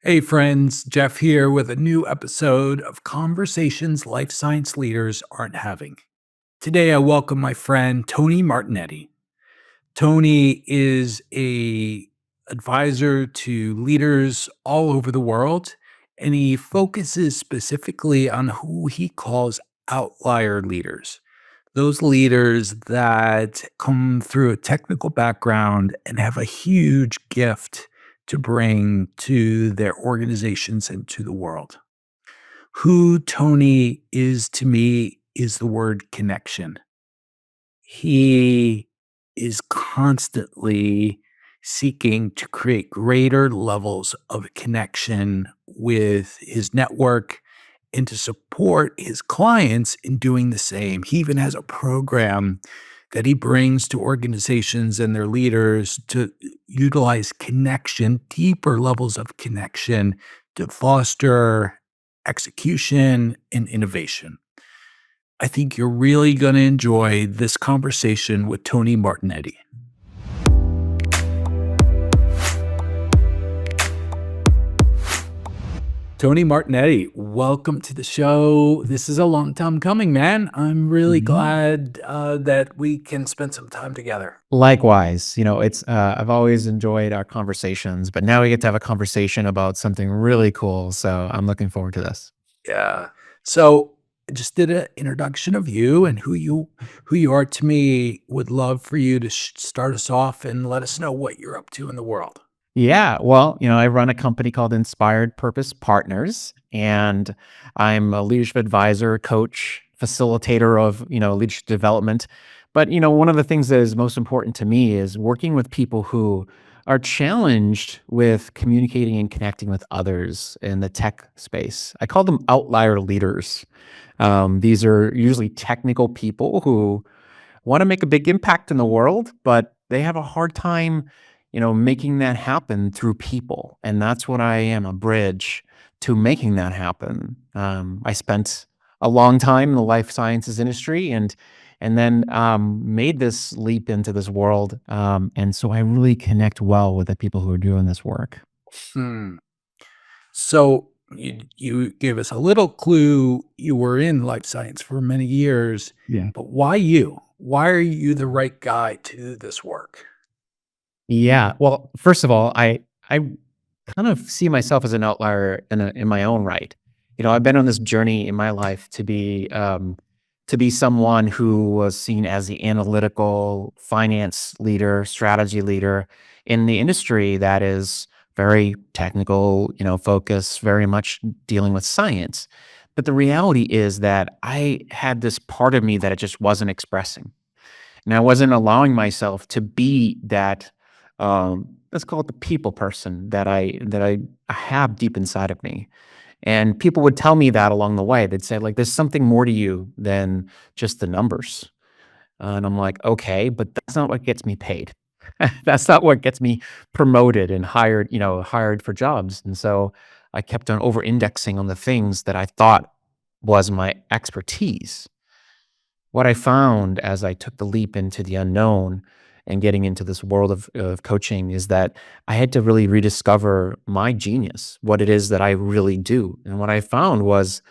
Hey friends, Jeff here with a new episode of Conversations Life Science Leaders Aren't Having. Today I welcome my friend Tony Martignetti. Tony is a advisor to leaders all over the world, and he focuses specifically on who he calls outlier leaders. Those leaders that come through a technical background and have a huge gift to bring to their organizations and to the world. Who Tony is to me is the word connection. He is constantly seeking to create greater levels of connection with his network and to support his clients in doing the same. He even has a program that he brings to organizations and their leaders to utilize connection, deeper levels of connection to foster execution and innovation. I think you're really going to enjoy this conversation with Tony Martignetti. Tony Martignetti, welcome to the show. This is a long time coming, man. I'm really Mhm. glad that we can spend some time together. Likewise, it's I've always enjoyed our conversations, but now we get to have a conversation about something really cool. So I'm looking forward to this. Yeah. So I just did an introduction of you and who you are to me. Would love for you to start us off and let us know what you're up to in the world. Yeah, well, I run a company called Inspired Purpose Partners, and I'm a leadership advisor, coach, facilitator of, leadership development. But, one of the things that is most important to me is working with people who are challenged with communicating and connecting with others in the tech space. I call them outlier leaders. These are usually technical people who want to make a big impact in the world, but they have a hard time, making that happen through people. And that's what I am, a bridge to making that happen. I spent a long time in the life sciences industry and then made this leap into this world. And so I really connect well with the people who are doing this work. Hmm. So you gave us a little clue. You were in life science for many years, Yeah. but why you? Why are you the right guy to do this work? Yeah. Well, first of all, I kind of see myself as an outlier in my own right. I've been on this journey in my life to be someone who was seen as the analytical finance leader, strategy leader in the industry that is very technical, focused, very much dealing with science. But the reality is that I had this part of me that it just wasn't expressing. And I wasn't allowing myself to be that, let's call it the people person that I have deep inside of me. And people would tell me that along the way. They'd say, like, there's something more to you than just the numbers. And I'm like, okay, but that's not what gets me paid. That's not what gets me promoted and hired for jobs. And so I kept on over indexing on the things that I thought was my expertise. What I found as I took the leap into the unknown and getting into this world of coaching is that I had to really rediscover my genius, what it is that I really do. And what I found was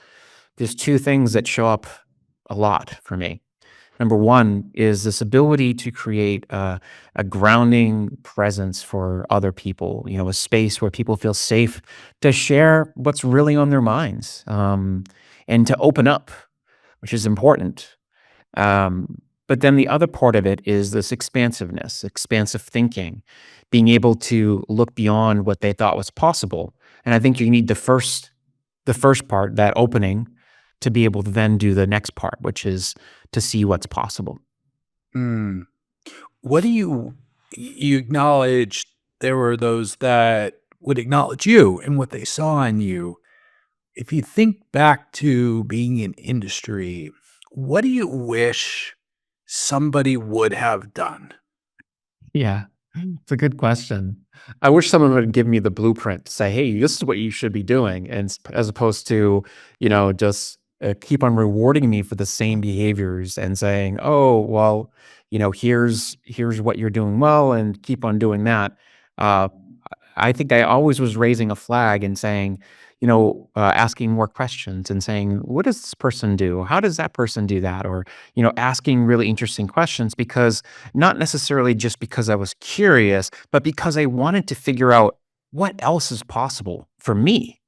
there's two things that show up a lot for me. Number one is this ability to create a grounding presence for other people, a space where people feel safe to share what's really on their minds, and to open up, which is important. But then the other part of it is this expansiveness, expansive thinking, being able to look beyond what they thought was possible. And I think you need the first part, that opening, to be able to then do the next part, which is to see what's possible. Hmm. What do you acknowledged there were those that would acknowledge you and what they saw in you. If you think back to being in industry, what do you wish somebody would have done? Yeah, it's a good question. I wish someone would give me the blueprint to say, "Hey, this is what you should be doing," and as opposed to, just keep on rewarding me for the same behaviors and saying, "Oh, well, here's what you're doing well, and keep on doing that." Uh, I think I always was raising a flag and saying, asking more questions and saying, "What does this person do? How does that person do that?" Or, asking really interesting questions because not necessarily just because I was curious, but because I wanted to figure out what else is possible for me.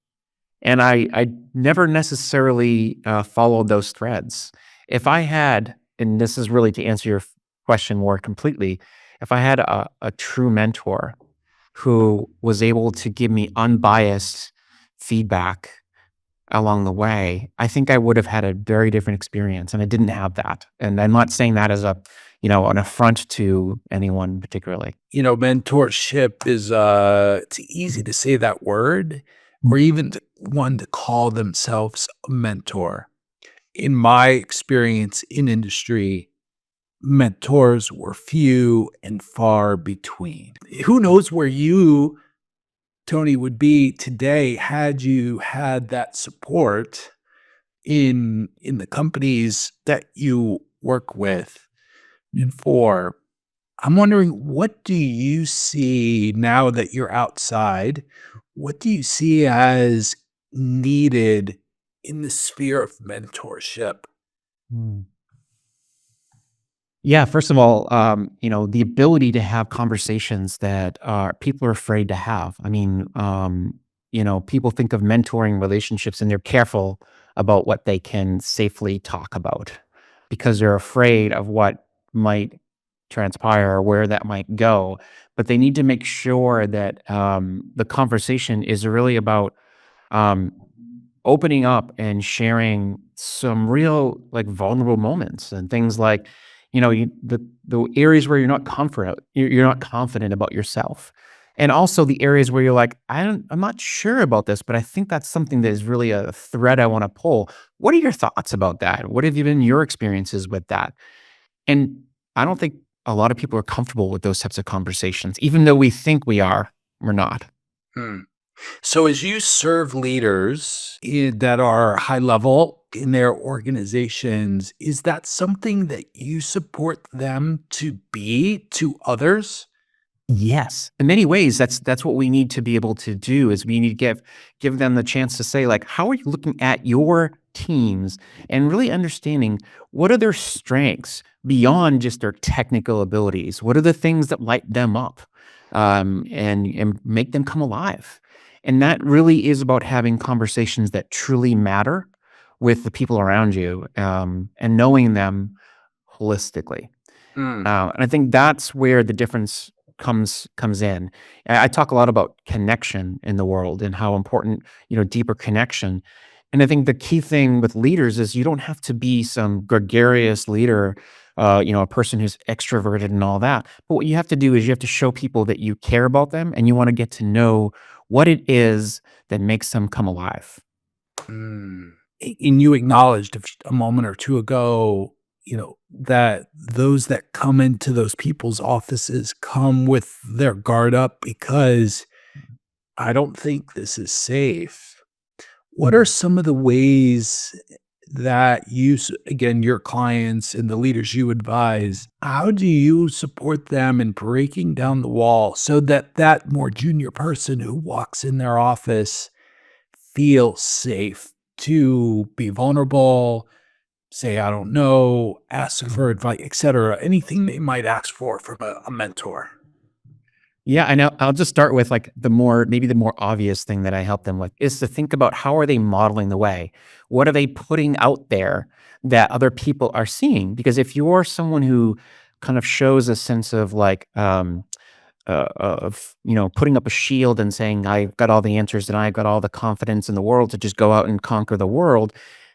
And I never necessarily, followed those threads. If I had and this is really to answer your question more completely, if I had a true mentor who was able to give me unbiased feedback along the way, I think I would have had a very different experience, and I didn't have that. And I'm not saying that as an affront to anyone particularly. Mentorship is it's easy to say that word or even one to call themselves a mentor. In my experience in industry, mentors were few and far between. Who knows where you, Tony, would be today had you had that support in the companies that you work with and for. I'm wondering, what do you see now that you're outside? What do you see as needed in the sphere of mentorship? Mm. Yeah, first of all, the ability to have conversations that people are afraid to have. I mean, people think of mentoring relationships and they're careful about what they can safely talk about because they're afraid of what might transpire or where that might go. But they need to make sure that the conversation is really about um, opening up and sharing some real, like, vulnerable moments and things like, the areas where you're not confident about yourself. And also the areas where you're like, I'm not sure about this, but I think that's something that is really a thread I wanna pull. What are your thoughts about that? What have you been your experiences with that? And I don't think a lot of people are comfortable with those types of conversations. Even though we think we are, we're not. Hmm. So, as you serve leaders that are high level in their organizations, is that something that you support them to be to others? Yes. In many ways, that's what we need to be able to do is we need to give them the chance to say, like, how are you looking at your teams and really understanding what are their strengths beyond just their technical abilities? What are the things that light them up and make them come alive? And that really is about having conversations that truly matter with the people around you and knowing them holistically. Mm, And I think that's where the difference comes in. I talk a lot about connection in the world and how important, deeper connection. And I think the key thing with leaders is you don't have to be some gregarious leader, a person who's extroverted and all that. But what you have to do is you have to show people that you care about them and you want to get to know what it is that makes them come alive. mm. And you acknowledged a moment or two ago, that those that come into those people's offices come with their guard up because I don't think this is safe. What are some of the ways that again, your clients and the leaders you advise, how do you support them in breaking down the wall so that that more junior person who walks in their office feels safe to be vulnerable, say, I don't know, ask for advice, etc., anything they might ask for from a mentor? Yeah, I know. I'll just start with like the more obvious thing that I help them with is to think about how are they modeling the way? What are they putting out there that other people are seeing? Because if you're someone who kind of shows a sense of like of putting up a shield and saying I've got all the answers and I've got all the confidence in the world to just go out and conquer the world.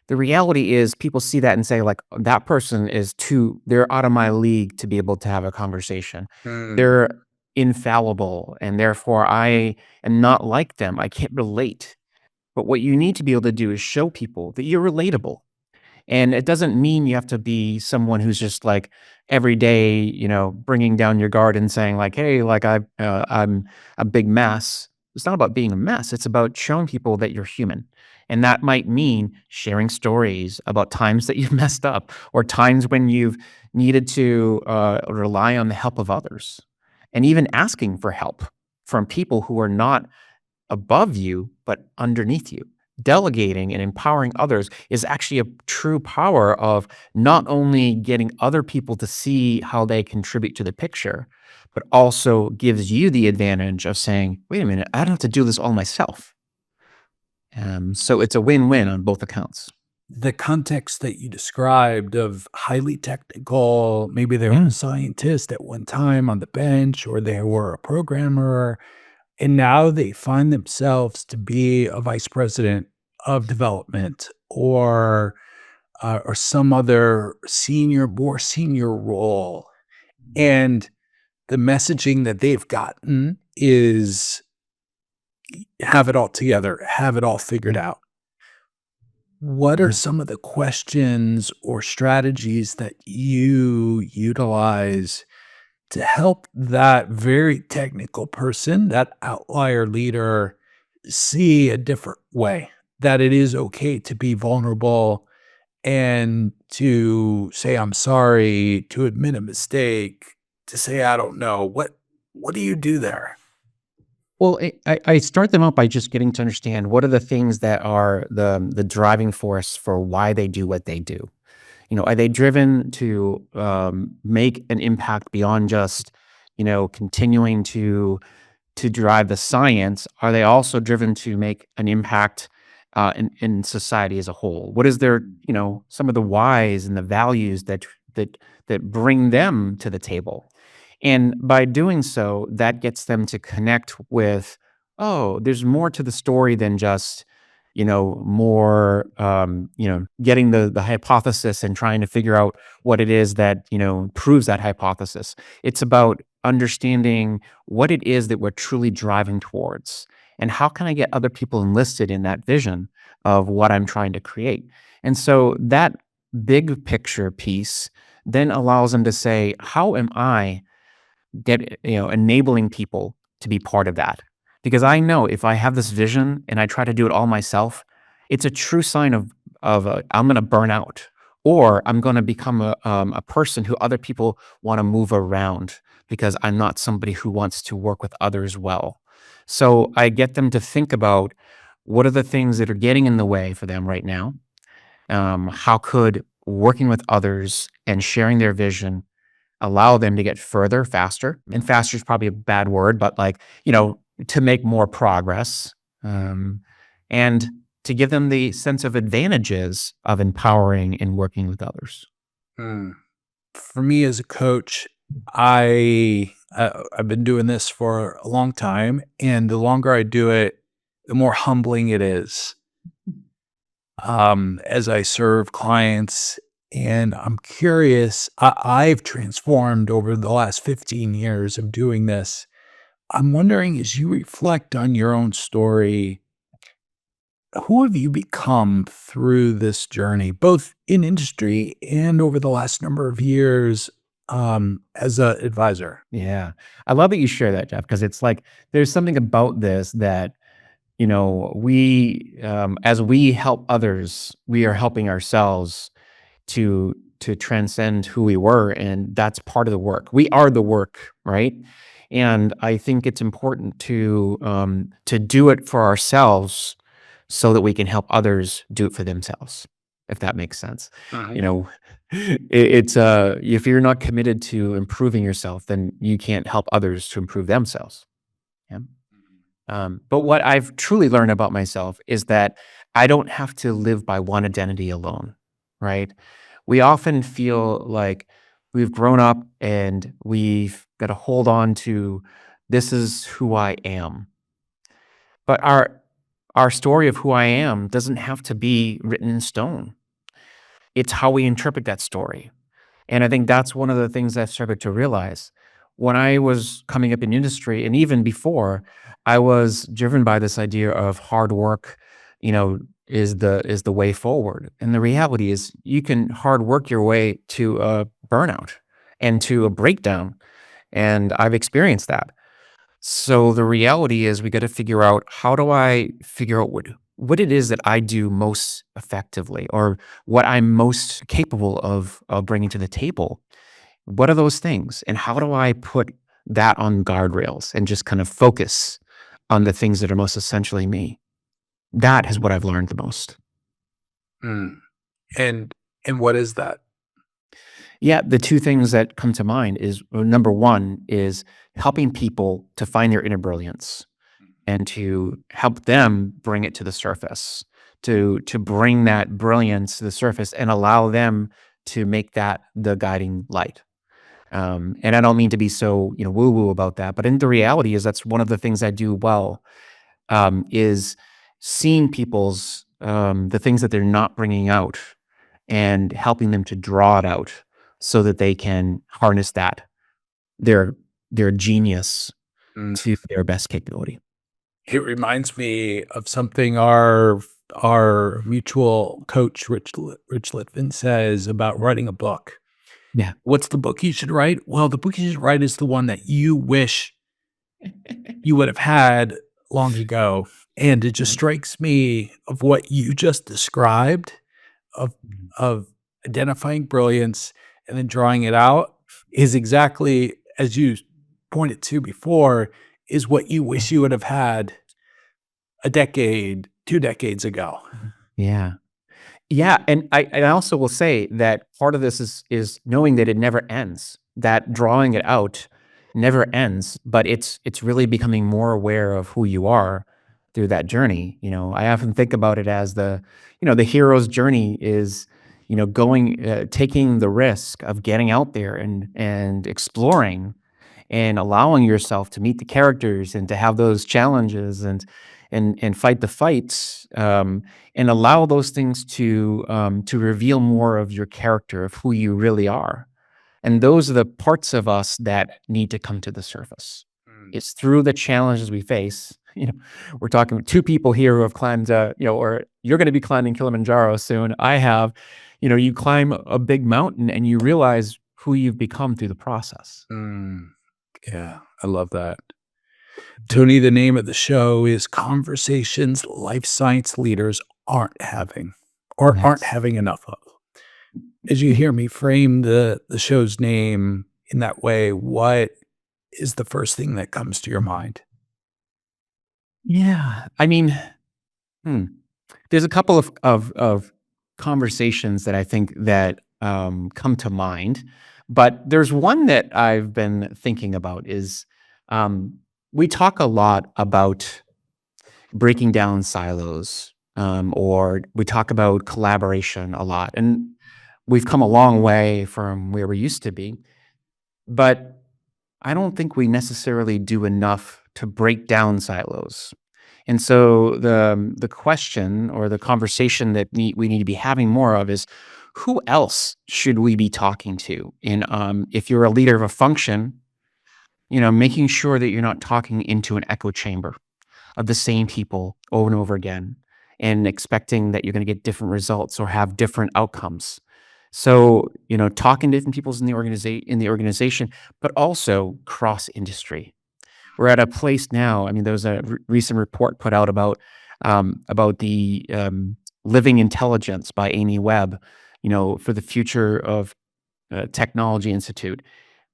The reality is people see that and say like that person is too they're out of my league to be able to have a conversation. Mm, They're infallible and therefore I am not like them. I can't relate. But what you need to be able to do is show people that you're relatable and it doesn't mean you have to be someone who's just like every day, bringing down your guard and saying like, "Hey, like I'm a big mess." It's not about being a mess. It's about showing people that you're human. And that might mean sharing stories about times that you've messed up or times when you've needed to rely on the help of others and even asking for help. from people who are not above you, but underneath you. Delegating and empowering others is actually a true power of not only getting other people to see how they contribute to the picture, but also gives you the advantage of saying, wait a minute, I don't have to do this all myself. So it's a win-win on both accounts. The context that you described of highly technical, maybe they were Yeah. a scientist at one time on the bench, or they were a programmer, and now they find themselves to be a vice president of development or some other more senior role. And the messaging that they've gotten is have it all together, have it all figured Yeah. out. What are Yeah. some of the questions or strategies that you utilize to help that very technical person, that outlier leader, see a different way? That it is okay to be vulnerable and to say, I'm sorry, to admit a mistake, to say, I don't know. What do you do there? Well, I start them out by just getting to understand what are the things that are the driving force for why they do what they do. Are they driven to make an impact beyond just, continuing to drive the science? Are they also driven to make an impact in society as a whole? What is their, some of the whys and the values that that bring them to the table? And by doing so, that gets them to connect with, oh, there's more to the story than just, more, getting the hypothesis and trying to figure out what it is that, proves that hypothesis. It's about understanding what it is that we're truly driving towards. And how can I get other people enlisted in that vision of what I'm trying to create? And so that big picture piece then allows them to say, how am I enabling people to be part of that. Because I know if I have this vision and I try to do it all myself, it's a true sign of I'm going to burn out, or I'm going to become a person who other people want to move around because I'm not somebody who wants to work with others well. So I get them to think about what are the things that are getting in the way for them right now. How could working with others and sharing their vision allow them to get further faster, and faster is probably a bad word, but like, to make more progress, and to give them the sense of advantages of empowering and working with others. Mm. For me as a coach, I've been doing this for a long time, and the longer I do it, the more humbling it is. As I serve clients, and I'm curious, I've transformed over the last 15 years of doing this. I'm wondering, as you reflect on your own story, who have you become through this journey, both in industry and over the last number of years, as an advisor? Yeah. I love that you share that, Jeff, because it's like there's something about this that, as we help others, we are helping ourselves to transcend who we were, and that's part of the work. We are the work, right? And I think it's important to do it for ourselves so that we can help others do it for themselves, if that makes sense. You know, if you're not committed to improving yourself, then you can't help others to improve themselves. Yeah. But what I've truly learned about myself is that I don't have to live by one identity alone, right? We often feel like we've grown up and we've got to hold on to this is who I am. But our story of who I am doesn't have to be written in stone. It's how we interpret that story. And I think that's one of the things I've started to realize. When I was coming up in industry and even before, I was driven by this idea of hard work, is the way forward. And the reality is you can hard work your way to a burnout and to a breakdown. And I've experienced that. So the reality is we got to figure out, how do I figure out what it is that I do most effectively, or what I'm most capable of bringing to the table? What are those things? And how do I put that on guardrails and just kind of focus on the things that are most essentially me. That is what I've learned the most. Mm. And what is that? Yeah, the two things that come to mind is number one is helping people to find their inner brilliance and to help them bring it to the surface, to bring that brilliance to the surface and allow them to make that the guiding light. And I don't mean to be so, woo woo about that, but in the reality is that's one of the things I do well, is seeing people's the things that they're not bringing out and helping them to draw it out so that they can harness that their their genius Mm. to their best capability. It reminds me of something our mutual coach, Rich Litvin, says about writing a book. Yeah. What's the book you should write? Well, the book you should write is the one that you wish you would have had long ago. And it just Right. strikes me of what you just described of Mhm. of identifying brilliance and then drawing it out is exactly as you pointed to before, is what you wish you would have had a decade, 2 decades ago. Yeah. Yeah, and I also will say that part of this is knowing that it never ends, that drawing it out never ends, but it's really becoming more aware of who you are through that journey. I often think about it as the hero's journey is, going taking the risk of getting out there and exploring and allowing yourself to meet the characters and to have those challenges and fight the fights, and allow those things to reveal more of your character of who you really are. And those are the parts of us that need to come to the surface. Mm, It's through the challenges we face. We're talking two people here who have climbed, or you're going to be climbing Kilimanjaro soon. I have, you climb a big mountain and you realize who you've become through the process. mm. Yeah, I love that. Tony, the name of the show is Conversations Life Science Leaders Aren't Having or aren't Yes. having enough of. As you hear me frame the show's name in that way, what is the first thing that comes to your mind? Yeah. I mean, hmm, there's a couple of conversations that I think that, come to mind, but there's one that I've been thinking about is, we talk a lot about breaking down silos, or we talk about collaboration a lot, and we've come a long way from where we used to be, but I don't think we necessarily do enough to break down silos. And so the question or the conversation that we need to be having more of is who else should we be talking to? And if you're a leader of a function, making sure that you're not talking into an echo chamber of the same people over and over again and expecting that you're going to get different results or have different outcomes. So, talking to different people's in the organization, but also cross industry. We're at a place now. I mean, there was a recent report put out about the living intelligence by Amy Webb, for the future of Technology Institute.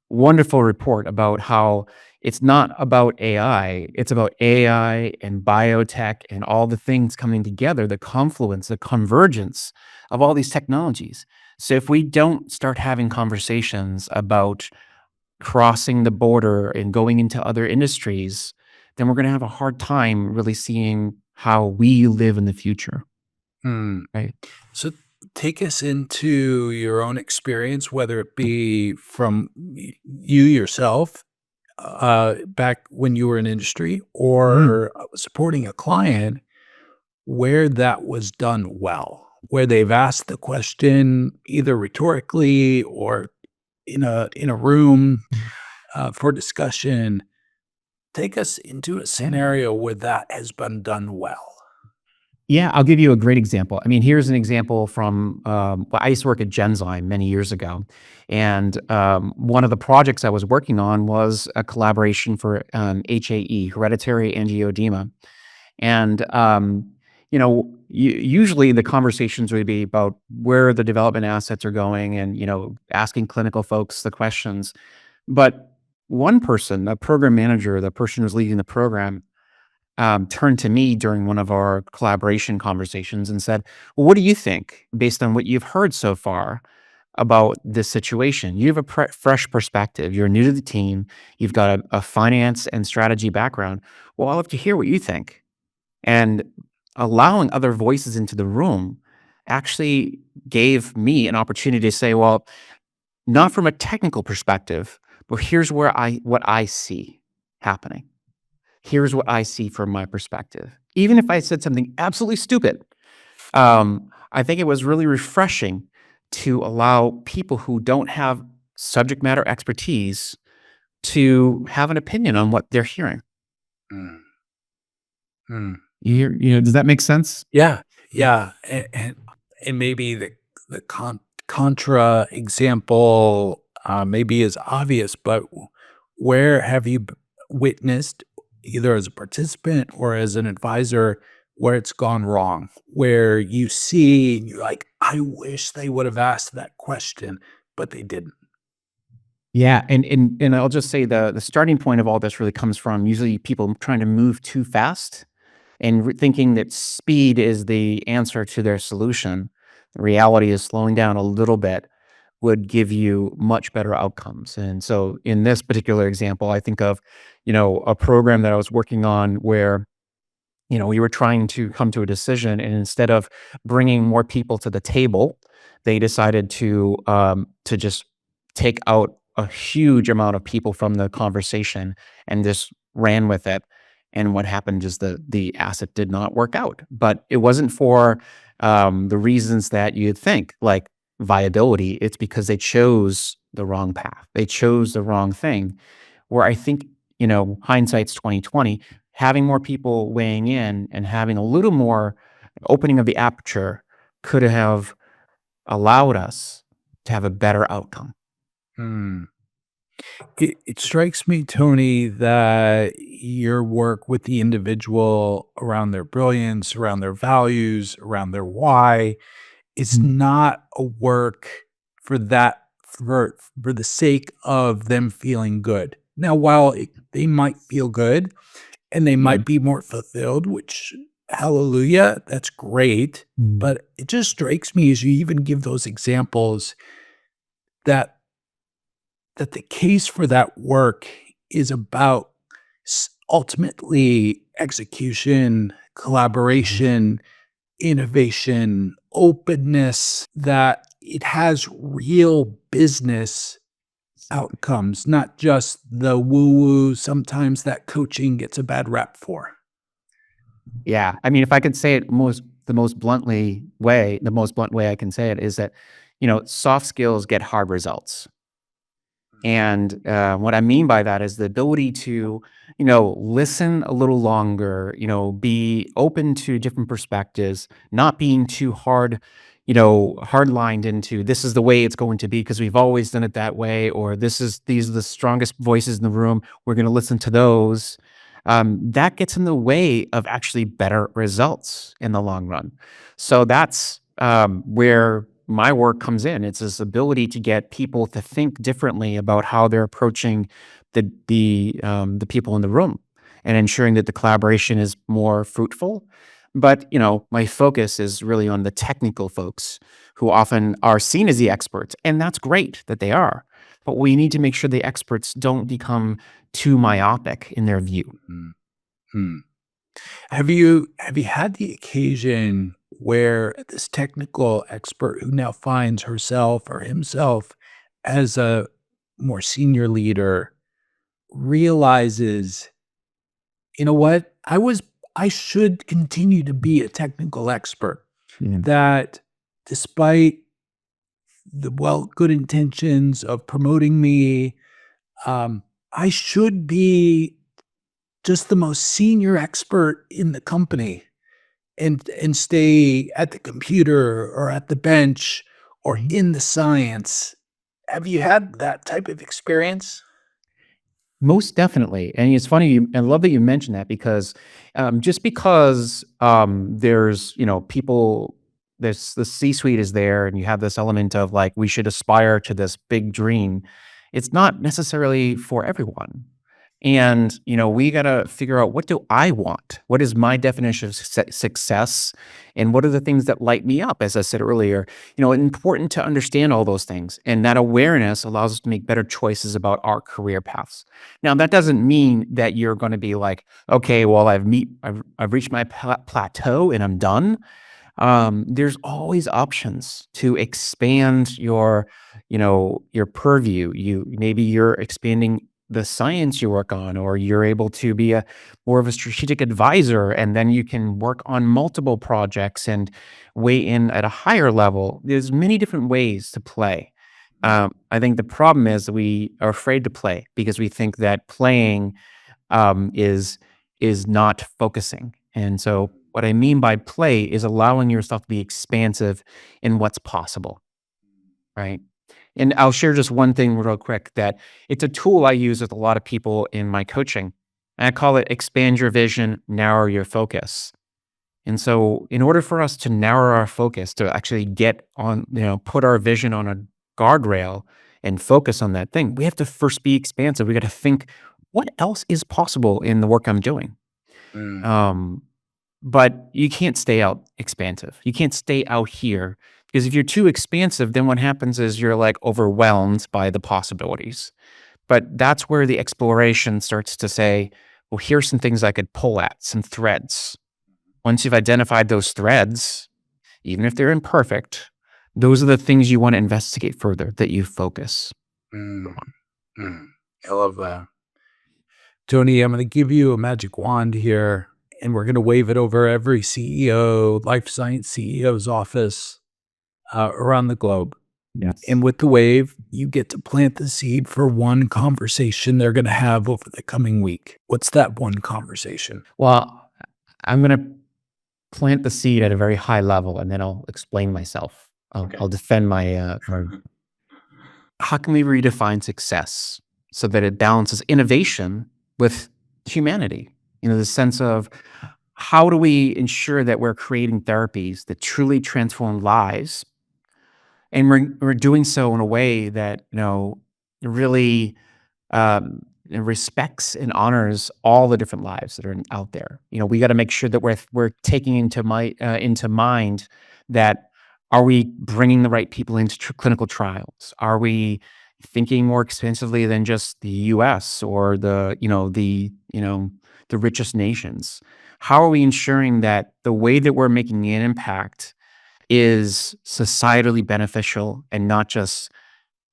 Wonderful report about how it's not about AI, it's about AI and biotech and all the things coming together, the confluence, the convergence of all these technologies. So if we don't start having conversations about crossing the border and going into other industries, then we're gonna have a hard time really seeing how we live in the future, Hmm. right? So take us into your own experience, whether it be from you yourself back when you were in industry Mm. or supporting a client where that was done well, where they've asked the question either rhetorically or in a room for discussion. Take us into a Yeah. scenario where that has been done well. Yeah, I'll give you a great example. I mean, here's an example from, well, I used to work at Genzyme many years ago, and, one of the projects I was working on was a collaboration for, HAE, hereditary angioedema, and, usually the conversations would be about where the development assets are going and, asking clinical folks the questions. But one person, a program manager, the person who's leading the program, turned to me during one of our collaboration conversations and said, "Well, what do you think, based on what you've heard so far, about this situation? You have a fresh perspective. You're new to the team. You've got a finance and strategy background. Well, I'll love to hear what you think." And allowing other voices into the room actually gave me an opportunity to say, well, not from a technical perspective, but here's what I see happening. Here's what I see from my perspective. Even if I said something absolutely stupid, I think it was really refreshing to allow people who don't have subject matter expertise to have an opinion on what they're hearing. Mm, mm. Does that make sense? Yeah, yeah, and maybe the contra example, maybe is obvious, but where have you witnessed, either as a participant or as an advisor, where it's gone wrong? Where you see and you're like, "I wish they would have asked that question, but they didn't." Yeah, and I'll just say the starting point of all this really comes from usually people trying to move too fast and thinking that speed is the answer to their solution. The reality is slowing down a little bit would give you much better outcomes. And so in this particular example, I think of, a program that I was working on where we were trying to come to a decision, and instead of bringing more people to the table, they decided to just take out a huge amount of people from the conversation and just ran with it. And what happened is the asset did not work out, but it wasn't for the reasons that you'd think, like viability. It's because they chose the wrong path. They chose the wrong thing. Where I think, hindsight's 2020, having more people weighing in and having a little more opening of the aperture could have allowed us to have a better outcome. Hmm. It strikes me, Tony, that your work with the individual around their brilliance, around their values, around their why, is not a work for that for the sake of them feeling good. Now, while they might feel good and they Yeah. might be more fulfilled, which hallelujah, that's great. Mm. But it just strikes me as you even give those examples that the case for that work is about ultimately execution, Mhm. collaboration, innovation, openness, that it has real business outcomes, not just the woo woo sometimes that coaching gets a bad rap for. Yeah, I mean, if I could say it the most blunt way I can say it is that, soft skills get hard results. And what I mean by that is the ability to, listen a little longer, be open to different perspectives, not being too hard lined into this is the way it's going to be because we've always done it that way, or these are the strongest voices in the room. We're going to listen to those. That gets in the way of actually better results in the long run. So that's where my work comes in. It's this ability to get people to think differently about how they're approaching the people in the room and ensuring that the collaboration is more fruitful. But my focus is really on the technical folks who often are seen as the experts, and that's great that they are. But we need to make sure the experts don't become too myopic in their view. Mhm. Hmm. Have you had the occasion where this technical expert who now finds herself or himself as a more senior leader realizes, you know what? I should continue to be a technical expert. Yeah. That despite the good intentions of promoting me, I should be just the most senior expert in the company and stay at the computer or at the bench or in the science. Have you had that type of experience? Most definitely, and it's funny. I love that you mentioned that because just because there's people, this the C suite is there, and you have this element of like we should aspire to this big dream. it's not necessarily for everyone. And, we got to figure out, what do I want? What is my definition of success? And what are the things that light me up? As I said earlier, important to understand all those things. And that awareness allows us to make better choices about our career paths. Now, that doesn't mean that you're going to be like, okay, well, I've reached my plateau and I'm done. There's always options to expand your purview. Maybe you're expanding the science you work on, or you're able to be more of a strategic advisor, and then you can work on multiple projects and weigh in at a higher level. There's many different ways to play. I think the problem is we are afraid to play because we think that playing is not focusing. And so what I mean by play is allowing yourself to be expansive in what's possible, right? And I'll share just one thing real quick, that it's a tool I use with a lot of people in my coaching. And I call it expand your vision, narrow your focus. And so in order for us to narrow our focus, to actually get on, put our vision on a guardrail and focus on that thing, we have to first be expansive. We got to think, what else is possible in the work I'm doing? Mm. But you can't stay out expansive. You can't stay out here, because if you're too expansive, then what happens is you're like overwhelmed by the possibilities. But that's where the exploration starts to say, well, here's some things I could pull at, some threads. Once you've identified those threads, even if they're imperfect, those are the things you want to investigate further, that you focus. Mm. I love that. Tony, I'm going to give you a magic wand here, and we're going to wave it over every CEO, life science CEO's office around the globe. Yes. And with the wave, you get to plant the seed for one conversation they're going to have over the coming week. What's that one conversation? Well, I'm going to plant the seed at a very high level, and then I'll explain myself. I'll defend my. How can we redefine success so that it balances innovation with humanity? The sense of, how do we ensure that we're creating therapies that truly transform lives, and we're doing so in a way that really respects and honors all the different lives that are out there. We got to make sure that we're taking into mind that, are we bringing the right people into clinical trials? Are we thinking more extensively than just the U.S. or the richest nations? How are we ensuring that the way that we're making an impact is societally beneficial, and not just,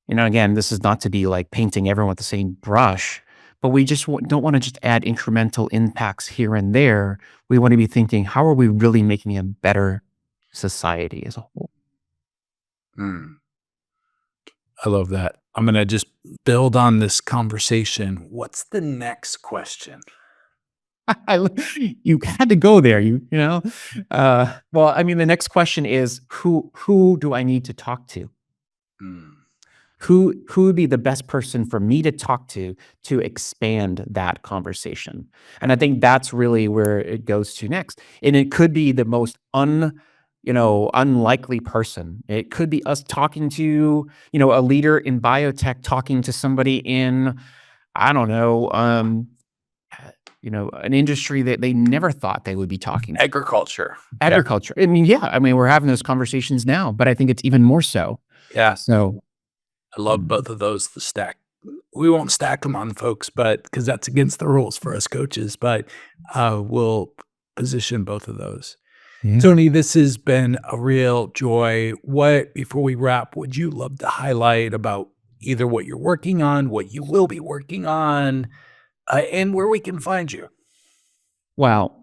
again, this is not to be like painting everyone with the same brush, but we just don't want to just add incremental impacts here and there. We want to be thinking, how are we really making a better society as a whole? I love that. I'm going to just build on this conversation. What's the next question? You had to go there, well, I mean, the next question is, who do I need to talk to? Who would be the best person for me to talk to expand that conversation? And I think that's really where it goes to next. And it could be the most unlikely person. It could be us talking to, a leader in biotech talking to somebody in, I don't know, an industry that they never thought they would be talking to. Agriculture. Agriculture. I mean, we're having those conversations now, but I think it's even more so. Yeah. So I love both of those, the stack. We won't stack them on folks, but because that's against the rules for us coaches, but we'll position both of those. yeah. Tony, this has been a real joy. Before we wrap, would you love to highlight about either what you're working on, what you will be working on, and where we can find you? Well,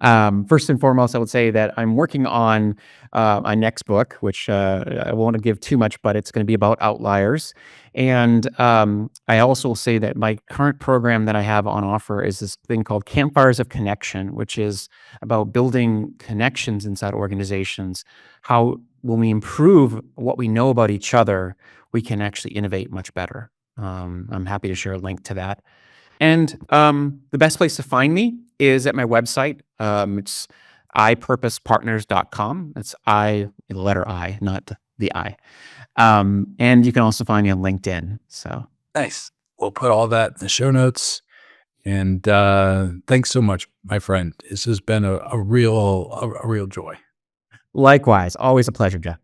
first and foremost, I would say that I'm working on my next book, which I won't give too much, but it's going to be about outliers. And I also will say that my current program that I have on offer is this thing called Campfires of Connection, which is about building connections inside organizations. How, when we improve what we know about each other, we can actually innovate much better. I'm happy to share a link to that. And the best place to find me is at my website. It's ipurposepartners.com. It's the letter I, not the I. And you can also find me on LinkedIn. So Nice. We'll put all that in the show notes. And thanks so much, my friend. This has been a real joy. Likewise, always a pleasure, Jeff.